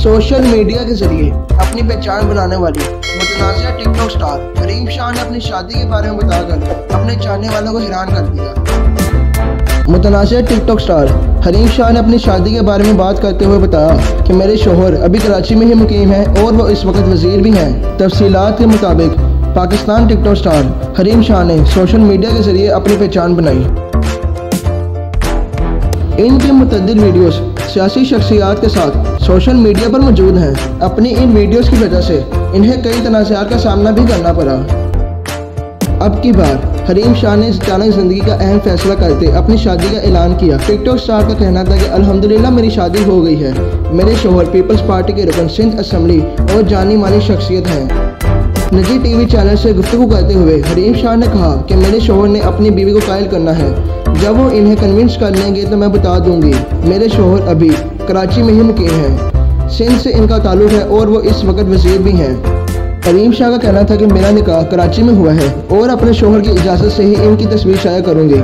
Social media के जरिए अपनी पहचान बनाने वाली मुतनाज़िया टिकटॉक स्टार हरीम शाह ने अपनी शादी के बारे में बताकर अपने चाहने वालों को हैरान कर दिया। मुतनाज़िया टिकटॉक स्टार हरीम शाह ने अपनी शादी के बारे में बात करते हुए बताया कि मेरे शोहर अभी कराची में ही मुकीम हैं और वो इस वक्त वजीर भी हैं। तफसीलात के मुताबिक पाकिस्तान टिकटॉक स्टार हरीम शाह ने सोशल मीडिया के जरिए अपनी पहचान बनाई। इनके मुतअद्दिद वीडियोस सियासी शख्सियात के साथ सोशल मीडिया पर मौजूद हैं। अपनी इन वीडियोस की वजह से इन्हें कई तनाज़ात का सामना भी करना पड़ा। अब की बार हरीम शाह ने अचानक ज़िंदगी का अहम फैसला करते अपनी शादी का ऐलान किया। टिकटॉक स्टार का कहना था कि अल्हम्दुलिल्लाह मेरी शादी हो गई है। मेरे शोहर पीपल्स पार्टी के रुकन सिंध असम्बली और जानी मानी शख्सियत हैं। निजी टीवी चैनल से गुफ्तगू करते हुए हरीम शाह ने कहा कि मेरे शोहर ने अपनी बीवी को कायल करना है। जब वो इन्हें कन्विंस कर लेंगे तो मैं बता दूंगी। मेरे शोहर अभी कराची में ही मुकीम हैं। सिंध से इनका ताल्लुक है और वो इस वक्त वजीर भी हैं। हरीम शाह का कहना था कि मेरा निकाह कराची में हुआ है और अपने शोहर की इजाज़त से ही इनकी तस्वीर शाया करूंगी।